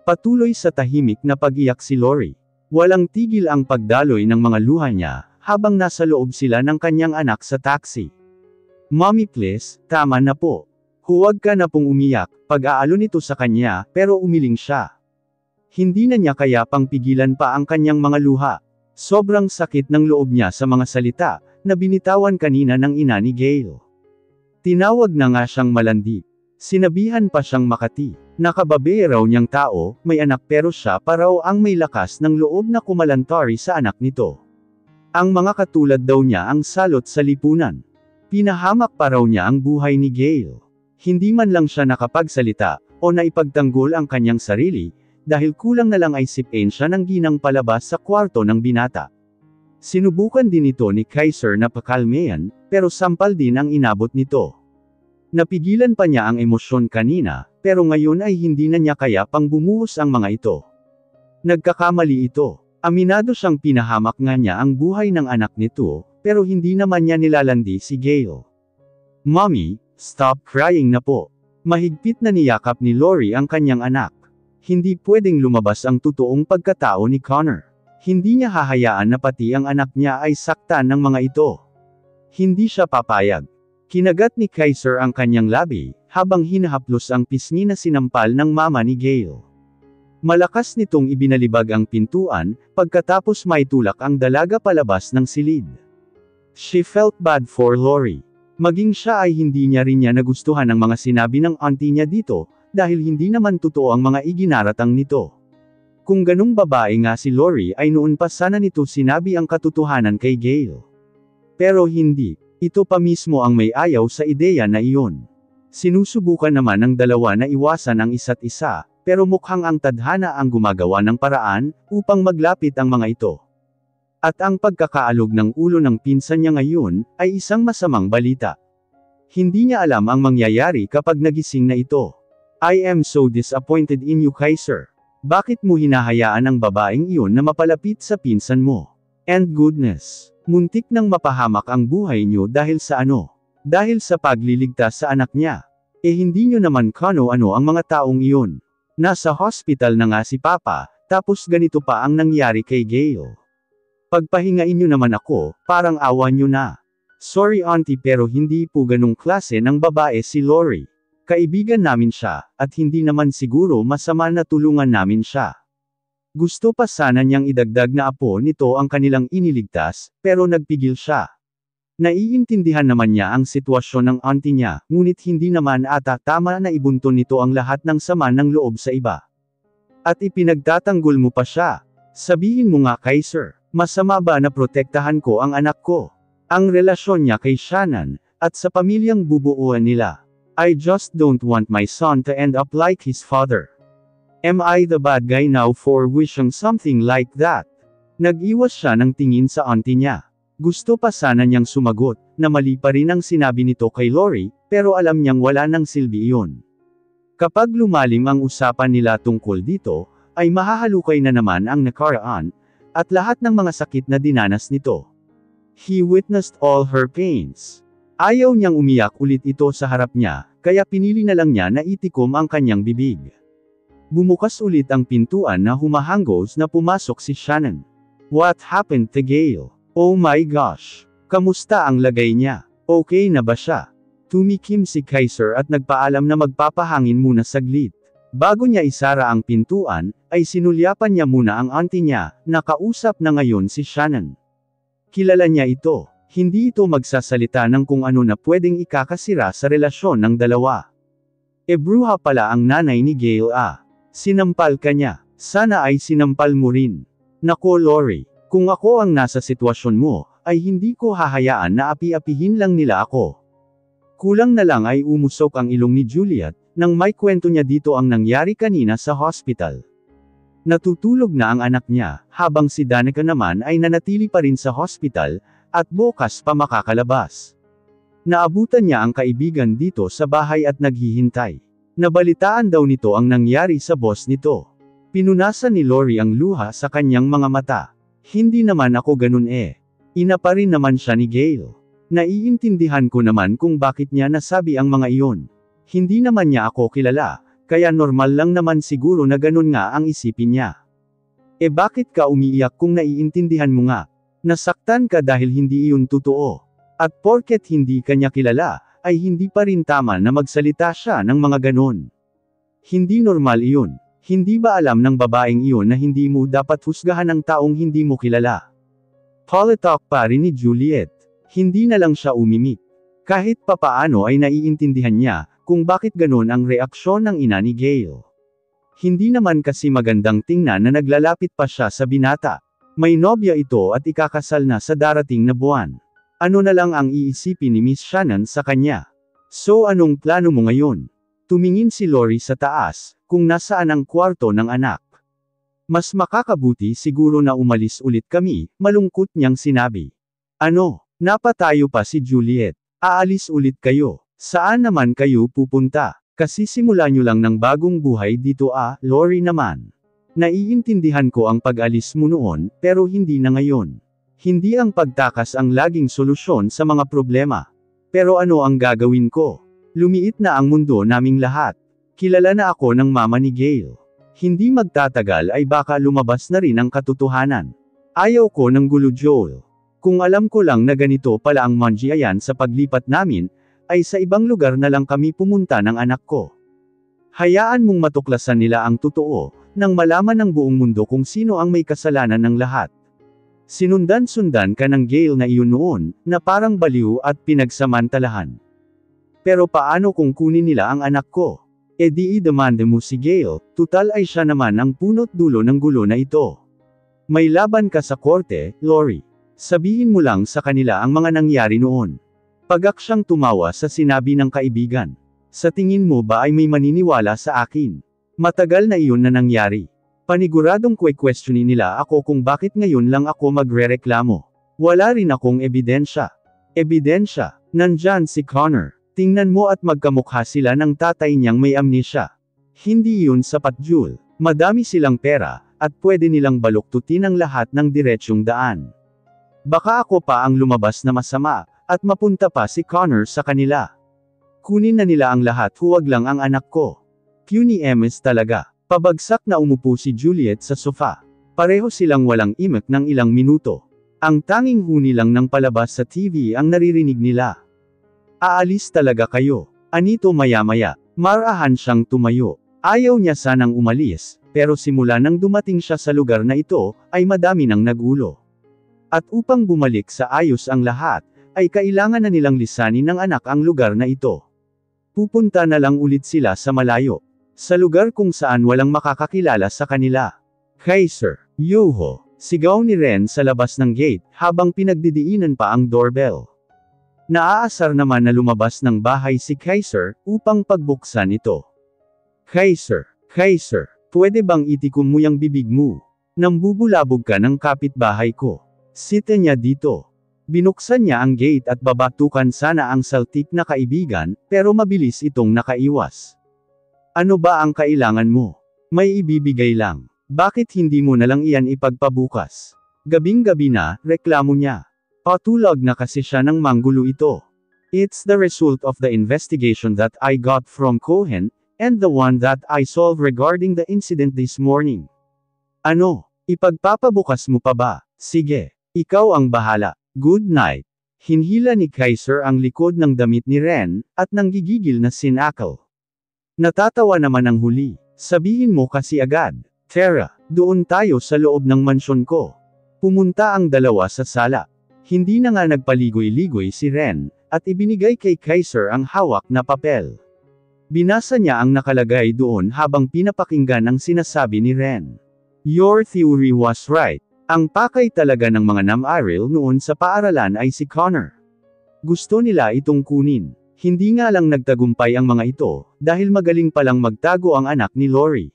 Patuloy sa tahimik na pag-iyak si Lori. Walang tigil ang pagdaloy ng mga luha niya, habang nasa loob sila ng kanyang anak sa taxi. "Mommy please, tama na po. Huwag ka na pong umiyak," pag-aalon nito sa kanya, pero umiling siya. Hindi na niya kaya pang pigilan pa ang kanyang mga luha. Sobrang sakit ng loob niya sa mga salita, na binitawan kanina ng ina ni Gail. Tinawag na nga siyang malandi. Sinabihan pa siyang makati. Nakababae raw niyang tao, may anak pero siya pa raw ang may lakas ng loob na kumalantari sa anak nito. Ang mga katulad daw niya ang salot sa lipunan. Pinahamak pa raw niya ang buhay ni Gail. Hindi man lang siya nakapagsalita, o naipagtanggol ang kanyang sarili, dahil kulang na lang ay sipin siya ng ginang palabas sa kwarto ng binata. Sinubukan din ito ni Kaiser na pakalmayan, pero sampal din ang inabot nito. Napigilan pa niya ang emosyon kanina, pero ngayon ay hindi na niya kaya pang bumuhos ang mga ito. Nagkakamali ito. Aminado siyang pinahamak nga niya ang buhay ng anak nito, pero hindi naman niya nilalandi si Gail. "Mommy, stop crying na po." Mahigpit na niyakap ni Lori ang kanyang anak. Hindi pwedeng lumabas ang totoong pagkatao ni Connor. Hindi niya hahayaan na pati ang anak niya ay saktan ng mga ito. Hindi siya papayag. Kinagat ni Kaiser ang kanyang labi, habang hinahaplos ang pisngi na sinampal ng mama ni Gail. Malakas nitong ibinalibag ang pintuan, pagkatapos maitulak ang dalaga palabas ng silid. She felt bad for Lori. Maging siya ay hindi niya nagustuhan ang mga sinabi ng auntie niya dito, dahil hindi naman totoo ang mga iginaratang nito. Kung ganung babae nga si Lori ay noon pa sana nito sinabi ang katotohanan kay Gail. Pero hindi. Ito pa mismo ang may ayaw sa ideya na iyon. Sinusubukan naman ng dalawa na iwasan ang isa't isa, pero mukhang ang tadhana ang gumagawa ng paraan, upang maglapit ang mga ito. At ang pagkakaalog ng ulo ng pinsan niya ngayon, ay isang masamang balita. Hindi niya alam ang mangyayari kapag nagising na ito. "I am so disappointed in you, Kaiser. Bakit mo hinahayaan ang babaeng iyon na mapalapit sa pinsan mo? And goodness. Muntik nang mapahamak ang buhay niyo dahil sa ano? Dahil sa pagliligtas sa anak niya. Hindi niyo naman kano-ano ang mga taong iyon. Nasa hospital na nga si Papa, tapos ganito pa ang nangyari kay Gail. Pagpahingain niyo naman ako, parang awa niyo na." "Sorry auntie pero hindi po ganung klase ng babae si Lori. Kaibigan namin siya, at hindi naman siguro masama na tulungan namin siya. Gusto pa sana niyang idagdag na apo nito ang kanilang iniligtas, pero nagpigil siya. Naiintindihan naman niya ang sitwasyon ng auntie niya, ngunit hindi naman ata tama na ibunton nito ang lahat ng sama ng loob sa iba. At ipinagtatanggol mo pa siya. Sabihin mo nga Kaiser, masama ba na protektahan ko ang anak ko? Ang relasyon niya kay Shannon, at sa pamilyang bubuuan nila. I just don't want my son to end up like his father. Am I the bad guy now for wishing something like that?" Nag-iwas siya ng tingin sa auntie niya. Gusto pa sana niyang sumagot, na mali pa rin ang sinabi nito kay Lori, pero alam niyang wala nang silbi iyon. Kapag lumalim ang usapan nila tungkol dito, ay mahahalukay na naman ang nakaraan, at lahat ng mga sakit na dinanas nito. He witnessed all her pains. Ayaw niyang umiyak ulit ito sa harap niya, kaya pinili na lang niya na itikom ang kanyang bibig. Bumukas ulit ang pintuan na humahanggos na pumasok si Shannon. "What happened to Gail? Oh my gosh! Kamusta ang lagay niya? Okay na ba siya?" Tumikim si Kaiser at nagpaalam na magpapahangin muna saglit. Bago niya isara ang pintuan, ay sinulyapan niya muna ang auntie niya, na kausap na ngayon si Shannon. Kilala niya ito. Hindi ito magsasalita ng kung ano na pwedeng ikakasira sa relasyon ng dalawa. Bruha pala ang nanay ni Gail Sinampal ka niya. Sana ay sinampal mo rin. Nako Lori, kung ako ang nasa sitwasyon mo, ay hindi ko hahayaan na api-apihin lang nila ako. Kulang na lang ay umusok ang ilong ni Juliet, nang may kwento niya dito ang nangyari kanina sa hospital. Natutulog na ang anak niya, habang si Danica naman ay nanatili pa rin sa hospital, at bukas pa makakalabas. Naabutan niya ang kaibigan dito sa bahay at naghihintay. Nabalitaan daw nito ang nangyari sa boss nito. Pinunasan ni Lori ang luha sa kanyang mga mata. "Hindi naman ako ganun Ina pa rin naman siya ni Gail. Naiintindihan ko naman kung bakit niya nasabi ang mga iyon. Hindi naman niya ako kilala, kaya normal lang naman siguro na ganun nga ang isipin niya. Eh bakit ka umiiyak kung naiintindihan mo nga? Nasaktan ka dahil hindi iyon totoo. At porket hindi ka niya kilala, ay hindi pa rin tama na magsalita siya ng mga ganon. Hindi normal iyon. Hindi ba alam ng babaeng iyon na hindi mo dapat husgahan ang taong hindi mo kilala? Politalk pa rin ni Juliet. Hindi na lang siya umimik. Kahit papaano ay naiintindihan niya, kung bakit ganon ang reaksyon ng ina ni Gale. Hindi naman kasi magandang tingnan na naglalapit pa siya sa binata. May nobya ito at ikakasal na sa darating na buwan. Ano na lang ang iisipin ni Miss Shannon sa kanya? So anong plano mo ngayon? Tumingin si Lori sa taas, kung nasaan ang kwarto ng anak. Mas makakabuti siguro na umalis ulit kami, malungkot niyang sinabi. Ano? Napatayo pa si Juliet. Aalis ulit kayo. Saan naman kayo pupunta? Kasi simula nyo lang ng bagong buhay dito Lori naman. Naiintindihan ko ang pag-alis mo noon, pero hindi na ngayon. Hindi ang pagtakas ang laging solusyon sa mga problema. Pero ano ang gagawin ko? Lumiit na ang mundo naming lahat. Kilala na ako ng mama ni Gale. Hindi magtatagal ay baka lumabas na rin ang katotohanan. Ayaw ko ng gulo Joel. Kung alam ko lang na ganito pala ang manjiayan sa paglipat namin, ay sa ibang lugar na lang kami pumunta ng anak ko. Hayaan mong matuklasan nila ang totoo, nang malaman ng buong mundo kung sino ang may kasalanan ng lahat. Sinundan-sundan ka ng Gale na iyon noon, na parang baliw at pinagsamantalahan. Pero paano kung kunin nila ang anak ko? E di i-demanda mo si Gale, tutal ay siya naman ang punot dulo ng gulo na ito. May laban ka sa korte, Lori. Sabihin mo lang sa kanila ang mga nangyari noon. Pagaksyang tumawa sa sinabi ng kaibigan. Sa tingin mo ba ay may maniniwala sa akin? Matagal na iyon na nangyari. Paniguradong questionin nila ako kung bakit ngayon lang ako magrereklamo. Wala rin akong ebidensya. Ebidensya? Nandyan si Connor. Tingnan mo at magkamukha sila ng tatay niyang may amnesia. Hindi yun sapat Jul. Madami silang pera, at pwede nilang baluktutin ang lahat ng diretsyong daan. Baka ako pa ang lumabas na masama, at mapunta pa si Connor sa kanila. Kunin na nila ang lahat, huwag lang ang anak ko. Puny MS talaga. Pabagsak na umupo si Juliet sa sofa. Pareho silang walang imek ng ilang minuto. Ang tanging huni lang ng palabas sa TV ang naririnig nila. Aalis talaga kayo. Anito maya-maya. Marahan siyang tumayo. Ayaw niya sanang umalis, pero simula nang dumating siya sa lugar na ito, ay madami nang nagulo. At upang bumalik sa ayos ang lahat, ay kailangan na nilang lisanin ng anak ang lugar na ito. Pupunta na lang ulit sila sa malayo. Sa lugar kung saan walang makakakilala sa kanila. Kaiser, Yoho, sigaw ni Ren sa labas ng gate, habang pinagdidiinan pa ang doorbell. Naaasar naman na lumabas ng bahay si Kaiser, upang pagbuksan ito. Kaiser, pwede bang itikom mo yung bibig mo? Nambubulabog ka ng kapitbahay ko. Sita niya dito. Binuksan niya ang gate at babatukan sana ang saltik na kaibigan, pero mabilis itong nakaiwas. Ano ba ang kailangan mo? May ibibigay lang. Bakit hindi mo nalang iyan ipagpabukas? Gabing-gabi na, reklamo niya. Patulog na kasi siya ng manggulo ito. It's the result of the investigation that I got from Cohen, and the one that I solved regarding the incident this morning. Ano? Ipagpapabukas mo pa ba? Sige. Ikaw ang bahala. Good night. Hinhila ni Kaiser ang likod ng damit ni Ren, at nanggigigil na sinakal. Natatawa naman ang huli. Sabihin mo kasi agad. Tara, doon tayo sa loob ng mansyon ko. Pumunta ang dalawa sa sala. Hindi na nga nagpaligoy-ligoy si Ren, at ibinigay kay Kaiser ang hawak na papel. Binasa niya ang nakalagay doon habang pinapakinggan ang sinasabi ni Ren. Your theory was right. Ang pakay talaga ng mga namaril noon sa paaralan ay si Connor. Gusto nila itong kunin. Hindi nga lang nagtagumpay ang mga ito, dahil magaling palang magtago ang anak ni Lori.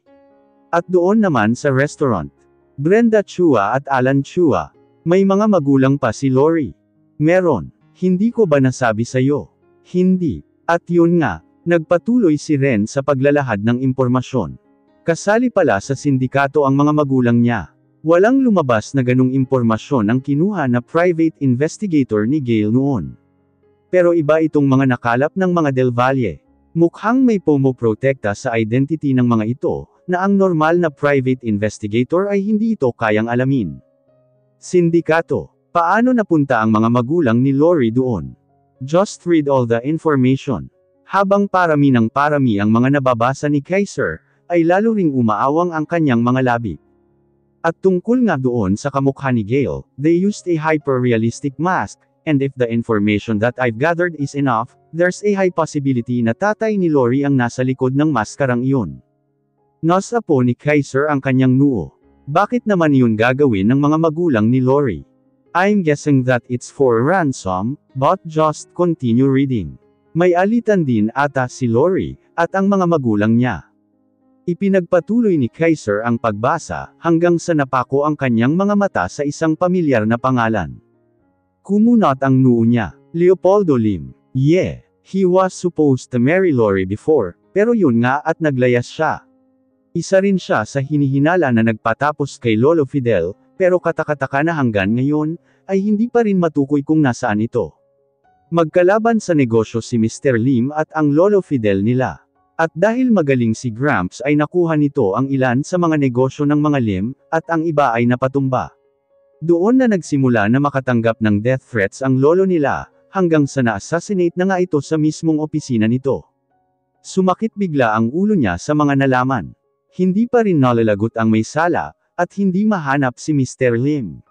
At doon naman sa restaurant. Brenda Chua at Alan Chua. May mga magulang pa si Lori. Meron. Hindi ko ba nasabi sa'yo? Hindi. At yun nga, nagpatuloy si Ren sa paglalahad ng impormasyon. Kasali pala sa sindikato ang mga magulang niya. Walang lumabas na ganung impormasyon ang kinuha na private investigator ni Gale noon. Pero iba itong mga nakalap ng mga Del Valle. Mukhang may pumoprotekta sa identity ng mga ito, na ang normal na private investigator ay hindi ito kayang alamin. Sindikato. Paano napunta ang mga magulang ni Lori doon? Just read all the information. Habang parami ng parami ang mga nababasa ni Kaiser, ay lalo ring umaawang ang kanyang mga labi. At tungkol nga doon sa kamukha ni Gale, they used a hyper-realistic mask, and if the information that I've gathered is enough, there's a high possibility na tatay ni Lori ang nasa likod ng maskarang iyon. Nasa po ni Kaiser ang kanyang noo. Bakit naman iyon gagawin ng mga magulang ni Lori? I'm guessing that it's for ransom, but just continue reading. May alitan din ata si Lori, at ang mga magulang niya. Ipinagpatuloy ni Kaiser ang pagbasa, hanggang sa napako ang kanyang mga mata sa isang pamilyar na pangalan. Kumunot ang noo niya. Leopoldo Lim. Yeah, he was supposed to marry Lori before, pero yun nga at naglayas siya. Isa rin siya sa hinihinala na nagpatapos kay Lolo Fidel, pero katakataka na hanggang ngayon, ay hindi pa rin matukoy kung nasaan ito. Magkalaban sa negosyo si Mr. Lim at ang Lolo Fidel nila. At dahil magaling si Gramps ay nakuha nito ang ilan sa mga negosyo ng mga Lim, at ang iba ay napatumba. Doon na nagsimula na makatanggap ng death threats ang lolo nila, hanggang sa na-assassinate na nga ito sa mismong opisina nito. Sumakit bigla ang ulo niya sa mga nalaman. Hindi pa rin nalalagot ang may sala, at hindi mahanap si Mr. Lim.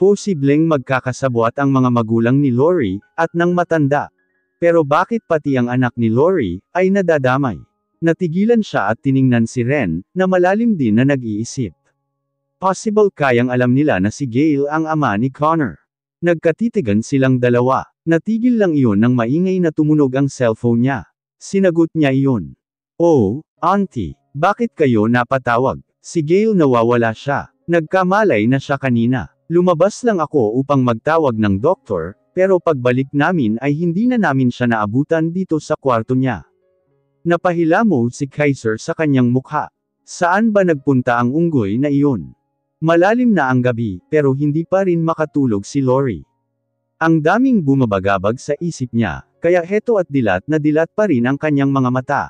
Posibleng magkakasabwat ang mga magulang ni Lori, at ng matanda. Pero bakit pati ang anak ni Lori, ay nadadamay? Natigilan siya at tiningnan si Ren, na malalim din na nag-iisip. Possible kayang alam nila na si Gale ang ama ni Connor. Nagkatitigan silang dalawa. Natigil lang iyon nang maingay na tumunog ang cellphone niya. Sinagot niya iyon. Oh, Auntie, bakit kayo napatawag? Si Gale nawawala siya. Nagkamalay na siya kanina. Lumabas lang ako upang magtawag ng doktor, pero pagbalik namin ay hindi na namin siya naabutan dito sa kwarto niya. Napahilamo si Kaiser sa kanyang mukha. Saan ba nagpunta ang unggoy na iyon? Malalim na ang gabi, pero hindi pa rin makatulog si Lori. Ang daming bumabagabag sa isip niya, kaya heto at dilat na dilat pa rin ang kanyang mga mata.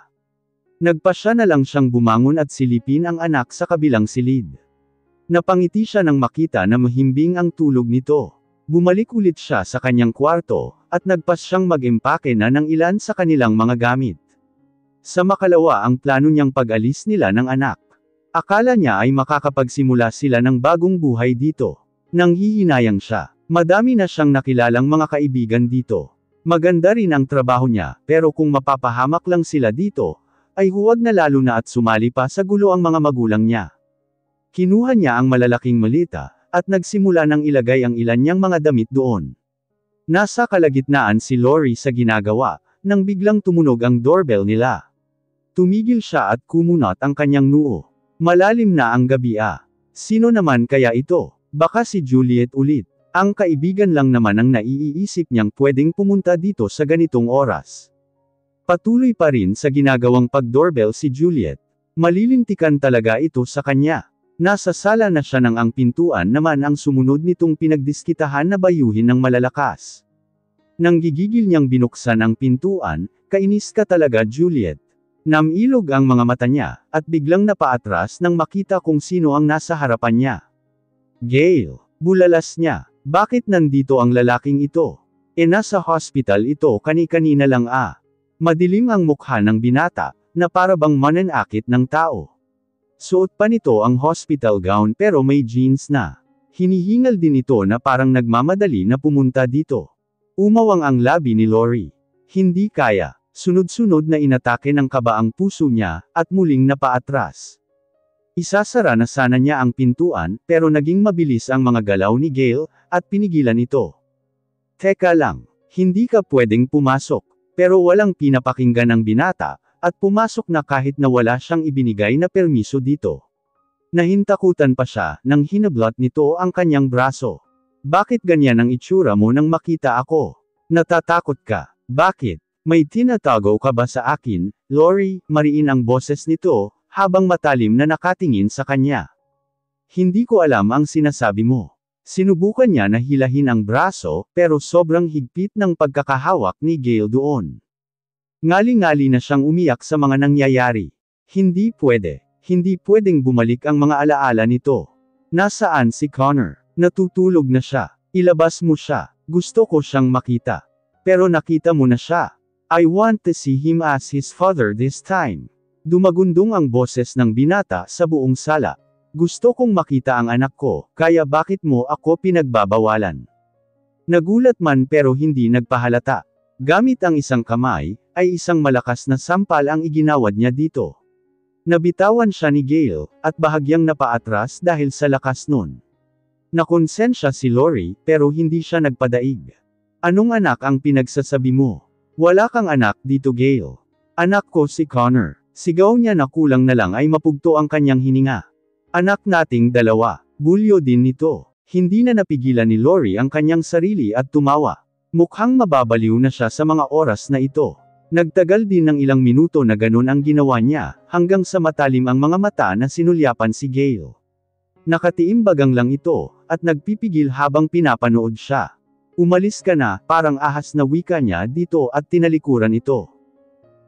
Nagpasya na lang siyang bumangon at silipin ang anak sa kabilang silid. Napangiti siya nang makita na mahimbing ang tulog nito. Bumalik ulit siya sa kanyang kwarto, at nagpas siyang mag-empake na ng ilan sa kanilang mga gamit. Sa makalawa ang plano niyang pag-alis nila ng anak. Akala niya ay makakapagsimula sila ng bagong buhay dito. Nanghihinayang siya. Madami na siyang nakilalang mga kaibigan dito. Maganda rin ang trabaho niya, pero kung mapapahamak lang sila dito, ay huwag na lalo na at sumali pa sa gulo ang mga magulang niya. Kinuha niya ang malalaking malita, at nagsimula ng ilagay ang ilan niyang mga damit doon. Nasa kalagitnaan si Lori sa ginagawa, nang biglang tumunog ang doorbell nila. Tumigil siya at kumunot ang kanyang noo. Malalim na ang gabi ah. Sino naman kaya ito? Baka si Juliet ulit. Ang kaibigan lang naman ang naiisip niyang pwedeng pumunta dito sa ganitong oras. Patuloy pa rin sa ginagawang pag-doorbell si Juliet. Malilintikan talaga ito sa kanya. Nasa sala na siya nang ang pintuan naman ang sumunod nitong pinagdiskitahan na bayuhin ng malalakas. Nang gigigil niyang binuksan ang pintuan, kainis ka talaga Juliet. Namilog ang mga mata niya, at biglang napaatras nang makita kung sino ang nasa harapan niya. Gale, bulalas niya, bakit nandito ang lalaking ito? Nasa hospital ito kani-kanina lang ah. Madilim ang mukha ng binata, na para bang mananakit ng tao. Suot pa nito ang hospital gown pero may jeans na. Hinihingal din ito na parang nagmamadali na pumunta dito. Umawang ang labi ni Lori. Hindi kaya. Sunod-sunod na inatake ng kaba ang puso niya, at muling napaatras. Isasara na sana niya ang pintuan, pero naging mabilis ang mga galaw ni Gale, at pinigilan ito. Teka lang, hindi ka pwedeng pumasok. Pero walang pinapakinggan ng binata, at pumasok na kahit na wala siyang ibinigay na permiso dito. Nahintakutan pa siya, nang hinablot nito ang kanyang braso. Bakit ganyan ang itsura mo nang makita ako? Natatakot ka? Bakit? May tinatago ka ba sa akin, Lori? Mariin ang boses nito, habang matalim na nakatingin sa kanya. Hindi ko alam ang sinasabi mo. Sinubukan niya na hilahin ang braso, pero sobrang higpit ng pagkakahawak ni Gale doon. Ngali-ngali na siyang umiyak sa mga nangyayari. Hindi pwede. Hindi pwedeng bumalik ang mga alaala nito. Nasaan si Connor? Natutulog na siya. Ilabas mo siya. Gusto ko siyang makita. Pero nakita mo na siya. I want to see him as his father this time. Dumagundong ang boses ng binata sa buong sala. Gusto kong makita ang anak ko, kaya bakit mo ako pinagbabawalan? Nagulat man pero hindi nagpahalata. Gamit ang isang kamay, ay isang malakas na sampal ang iginawad niya dito. Nabitawan siya ni Gale, at bahagyang napaatras dahil sa lakas nun. Nakonsensya si Lori, pero hindi siya nagpadaig. Anong anak ang pinagsasabi mo? Wala kang anak dito Gale. Anak ko si Connor. Sigaw niya na kulang na lang ay mapugto ang kanyang hininga. Anak nating dalawa. Bulyo din nito. Hindi na napigilan ni Lori ang kanyang sarili at tumawa. Mukhang mababaliw na siya sa mga oras na ito. Nagtagal din ng ilang minuto na ganun ang ginawa niya, hanggang sa matalim ang mga mata na sinulyapan si Gale. Nakatiimbagang lang ito, at nagpipigil habang pinapanood siya. Umalis ka na, parang ahas na wika niya dito at tinalikuran ito.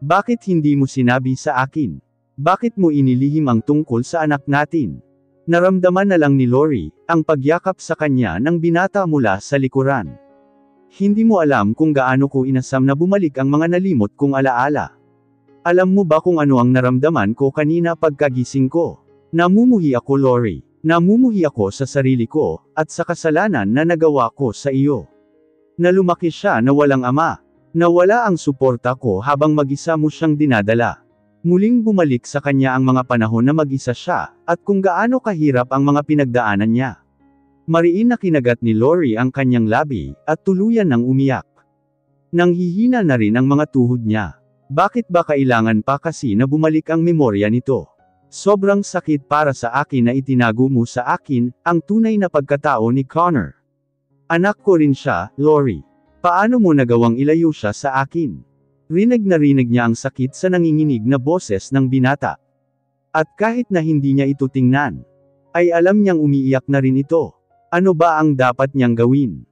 Bakit hindi mo sinabi sa akin? Bakit mo inilihim ang tungkol sa anak natin? Naramdaman na lang ni Lori, ang pagyakap sa kanya ng binata mula sa likuran. Hindi mo alam kung gaano ko inasam na bumalik ang mga nalimot kong alaala. Alam mo ba kung ano ang naramdaman ko kanina pagkagising ko? Namumuhi ako Lori. Namumuhi ako sa sarili ko, at sa kasalanan na nagawa ko sa iyo. Nalumaki siya na walang ama. Nawala ang suporta ko habang mag-isa mo siyang dinadala. Muling bumalik sa kanya ang mga panahon na mag-isa siya, at kung gaano kahirap ang mga pinagdaanan niya. Mariin na kinagat ni Lori ang kanyang labi, at tuluyan ng umiyak. Nanghihina na rin ang mga tuhod niya. Bakit ba kailangan pa kasi na bumalik ang memorya nito? Sobrang sakit para sa akin na itinago mo sa akin, ang tunay na pagkatao ni Connor. Anak ko rin siya, Lori. Paano mo nagawang ilayo siya sa akin? Rinig na rinig niya ang sakit sa nanginginig na boses ng binata. At kahit na hindi niya ito tingnan, ay alam niyang umiiyak na rin ito. Ano ba ang dapat niyang gawin?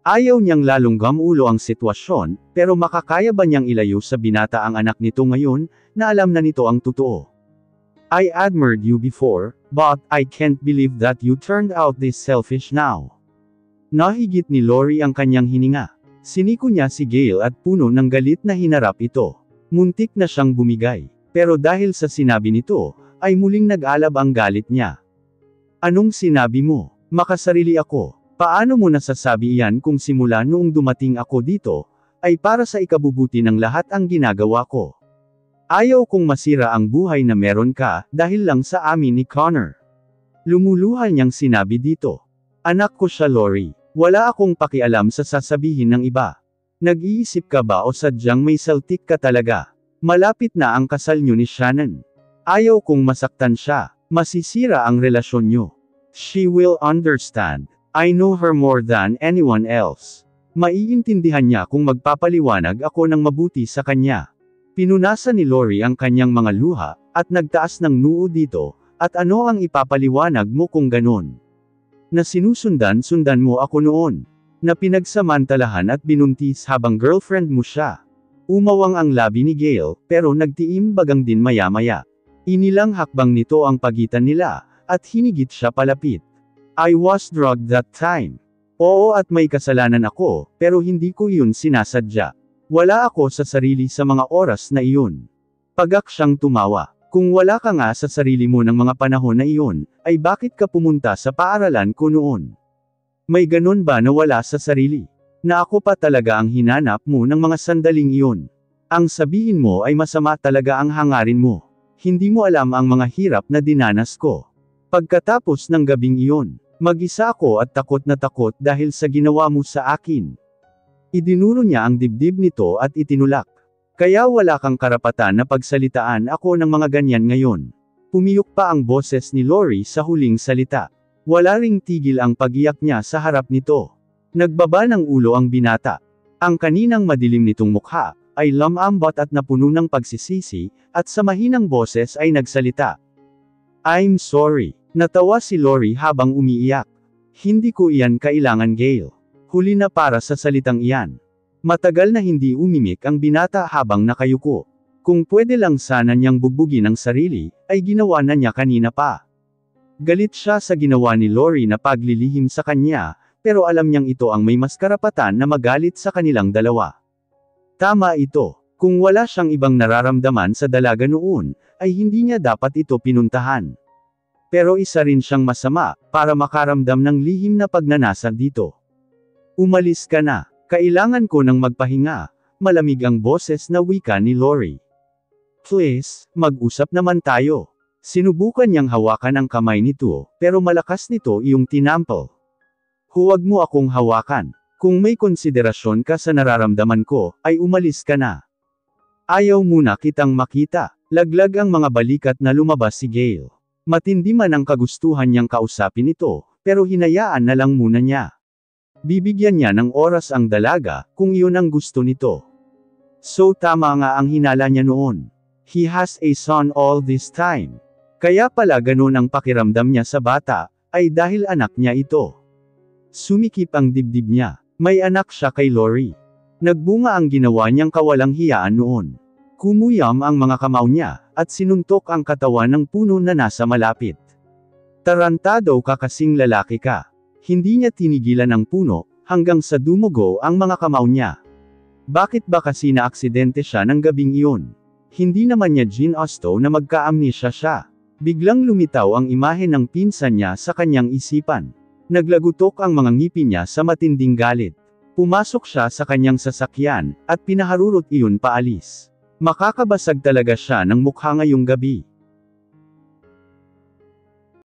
Ayaw niyang lalong gamulo ang sitwasyon, pero makakaya ba niyang ilayo sa binata ang anak nito ngayon, na alam na nito ang totoo? I admired you before, but I can't believe that you turned out this selfish now. Nahigit ni Lori ang kanyang hininga. Siniko niya si Gale at puno ng galit na hinarap ito. Muntik na siyang bumigay. Pero dahil sa sinabi nito, ay muling nag-alab ang galit niya. Anong sinabi mo? Makasarili ako. Paano mo nasasabi iyan kung simula noong dumating ako dito, ay para sa ikabubuti ng lahat ang ginagawa ko? Ayaw kong masira ang buhay na meron ka, dahil lang sa amin ni Connor. Lumuluhal niyang sinabi dito. Anak ko siya Lori. Wala akong pakialam sa sasabihin ng iba. Nag-iisip ka ba o sadyang may saltik ka talaga? Malapit na ang kasal niyo ni Shannon. Ayaw kong masaktan siya. Masisira ang relasyon niyo. She will understand. I know her more than anyone else. Maiintindihan niya kung magpapaliwanag ako ng mabuti sa kanya. Pinunasan ni Lori ang kanyang mga luha, at nagtaas ng noo dito, at ano ang ipapaliwanag mo kung ganon? Na sinusundan-sundan mo ako noon. Na pinagsamantalahan at binuntis habang girlfriend mo siya. Umawang ang labi ni Gale, pero nagtiimbagang din maya-maya. Inilang hakbang nito ang pagitan nila, at hinigit siya palapit. I was drugged that time. Oo at may kasalanan ako, pero hindi ko iyon sinasadya. Wala ako sa sarili sa mga oras na iyon. Pagak siyang tumawa. Kung wala ka nga sa sarili mo ng mga panahon na iyon, ay bakit ka pumunta sa paaralan ko noon? May ganun ba na wala sa sarili? Na ako pa talaga ang hinanap mo ng mga sandaling iyon? Ang sabihin mo ay masama talaga ang hangarin mo. Hindi mo alam ang mga hirap na dinanas ko. Pagkatapos ng gabing iyon, mag-isa ako at takot na takot dahil sa ginawa mo sa akin. Idinuro niya ang dibdib nito at itinulak. Kaya wala kang karapatan na pagsalitaan ako ng mga ganyan ngayon. Pumiyok pa ang boses ni Lori sa huling salita. Wala ring tigil ang pag-iyak niya sa harap nito. Nagbaba ng ulo ang binata. Ang kaninang madilim nitong mukha, ay lumambot at napuno ng pagsisisi, at sa mahinang boses ay nagsalita. I'm sorry. Natawa si Lori habang umiiyak. Hindi ko iyan kailangan Gale. Huli na para sa salitang iyan. Matagal na hindi umimik ang binata habang nakayuko. Kung pwede lang sana niyang bugbugin ang sarili, ay ginawa na niya kanina pa. Galit siya sa ginawa ni Lori na paglilihim sa kanya, pero alam niyang ito ang may mas karapatan na magalit sa kanilang dalawa. Tama ito. Kung wala siyang ibang nararamdaman sa dalaga noon, ay hindi niya dapat ito pinuntahan. Pero isa rin siyang masama, para makaramdam ng lihim na pagnanasa dito. Umalis ka na. Kailangan ko ng magpahinga. Malamig ang boses na wika ni Lori. Please, mag-usap naman tayo. Sinubukan niyang hawakan ang kamay nito, pero malakas nito iyong tinampal. Huwag mo akong hawakan. Kung may konsiderasyon ka sa nararamdaman ko, ay umalis ka na. Ayaw muna kitang makita. Laglag ang mga balikat na lumabas si Gale. Matindi man ang kagustuhan niyang kausapin ito, pero hinayaan na lang muna niya. Bibigyan niya ng oras ang dalaga, kung iyon ang gusto nito. So tama nga ang hinala niya noon. He has a son all this time. Kaya pala ganun ang pakiramdam niya sa bata, ay dahil anak niya ito. Sumikip ang dibdib niya. May anak siya kay Lori. Nagbunga ang ginawa niyang kawalang hiyaan noon. Kumuyam ang mga kamao niya, at sinuntok ang katawan ng puno na nasa malapit. Tarantado ka kasing lalaki ka. Hindi niya tinigilan ang puno, hanggang sa dumugo ang mga kamao niya. Bakit ba kasi naaksidente siya ng gabing iyon? Hindi naman niya ginusto na magka-amnesia siya. Biglang lumitaw ang imahe ng pinsan niya sa kanyang isipan. Naglagutok ang mga ngipin niya sa matinding galit. Pumasok siya sa kanyang sasakyan, at pinaharurot iyon paalis. Makakabasag talaga siya ng mukha ngayong gabi.